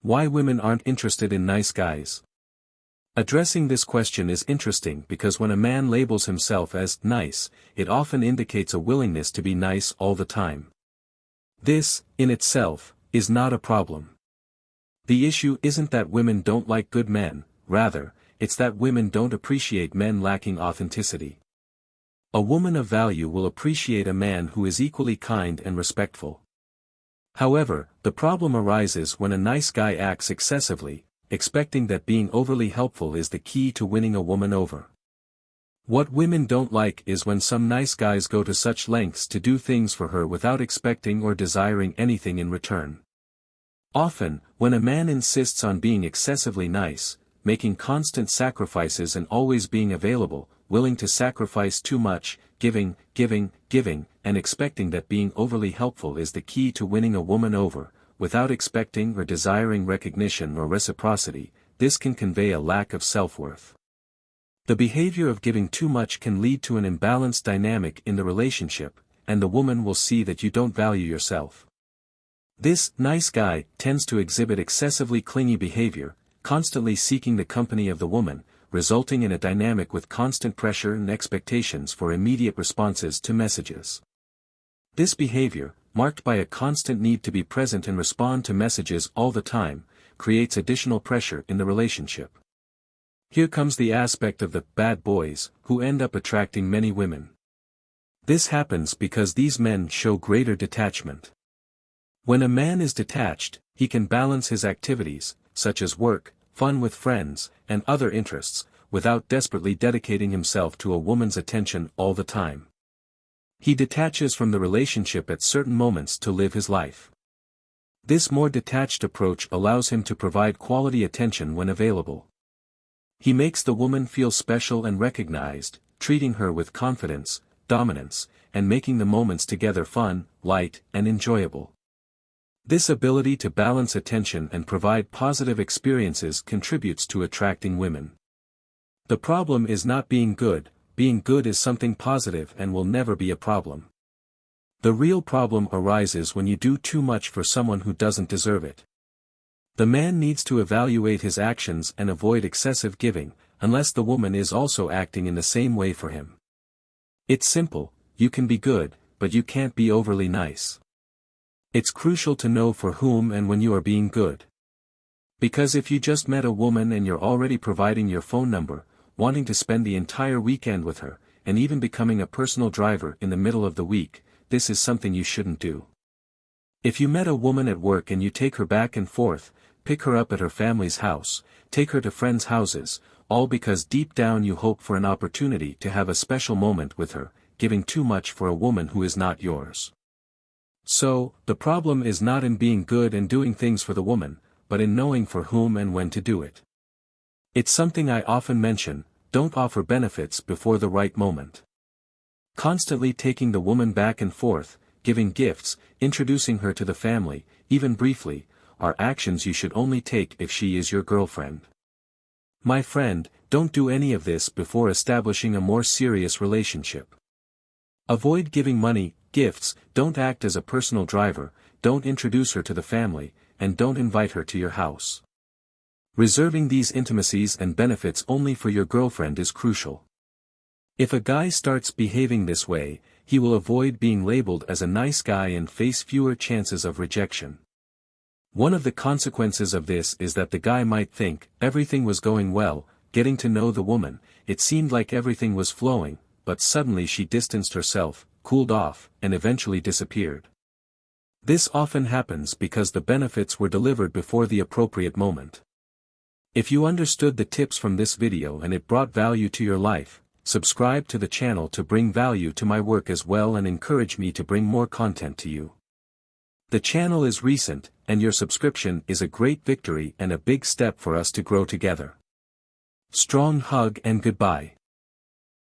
Why women aren't interested in nice guys? Addressing this question is interesting because when a man labels himself as nice, it often indicates a willingness to be nice all the time. This, in itself, is not a problem. The issue isn't that women don't like good men, rather, it's that women don't appreciate men lacking authenticity. A woman of value will appreciate a man who is equally kind and respectful. However, the problem arises when a nice guy acts excessively, expecting that being overly helpful is the key to winning a woman over. What women don't like is when some nice guys go to such lengths to do things for her without expecting or desiring anything in return. Often, when a man insists on being excessively nice, making constant sacrifices and always being available, willing to sacrifice too much, giving, and expecting that being overly helpful is the key to winning a woman over, without expecting or desiring recognition or reciprocity, this can convey a lack of self-worth. The behavior of giving too much can lead to an imbalanced dynamic in the relationship, and the woman will see that you don't value yourself. This nice guy tends to exhibit excessively clingy behavior, constantly seeking the company of the woman, resulting in a dynamic with constant pressure and expectations for immediate responses to messages. This behavior, marked by a constant need to be present and respond to messages all the time, creates additional pressure in the relationship. Here comes the aspect of the bad boys, who end up attracting many women. This happens because these men show greater detachment. When a man is detached, he can balance his activities, such as work, fun with friends, and other interests, without desperately dedicating himself to a woman's attention all the time. He detaches from the relationship at certain moments to live his life. This more detached approach allows him to provide quality attention when available. He makes the woman feel special and recognized, treating her with confidence, dominance, and making the moments together fun, light, and enjoyable. This ability to balance attention and provide positive experiences contributes to attracting women. The problem is not being good is something positive and will never be a problem. The real problem arises when you do too much for someone who doesn't deserve it. The man needs to evaluate his actions and avoid excessive giving, unless the woman is also acting in the same way for him. It's simple, you can be good, but you can't be overly nice. It's crucial to know for whom and when you are being good. Because if you just met a woman and you're already providing your phone number, wanting to spend the entire weekend with her, and even becoming a personal driver in the middle of the week, this is something you shouldn't do. If you met a woman at work and you take her back and forth, pick her up at her family's house, take her to friends' houses, all because deep down you hope for an opportunity to have a special moment with her, giving too much for a woman who is not yours. So, the problem is not in being good and doing things for the woman, but in knowing for whom and when to do it. It's something I often mention, don't offer benefits before the right moment. Constantly taking the woman back and forth, giving gifts, introducing her to the family, even briefly, are actions you should only take if she is your girlfriend. My friend, don't do any of this before establishing a more serious relationship. Avoid giving money, gifts, don't act as a personal driver, don't introduce her to the family, and don't invite her to your house. Reserving these intimacies and benefits only for your girlfriend is crucial. If a guy starts behaving this way, he will avoid being labeled as a nice guy and face fewer chances of rejection. One of the consequences of this is that the guy might think everything was going well, getting to know the woman, it seemed like everything was flowing, but suddenly she distanced herself, cooled off, and eventually disappeared. This often happens because the benefits were delivered before the appropriate moment. If you understood the tips from this video and it brought value to your life, subscribe to the channel to bring value to my work as well and encourage me to bring more content to you. The channel is recent, and your subscription is a great victory and a big step for us to grow together. Strong hug and goodbye.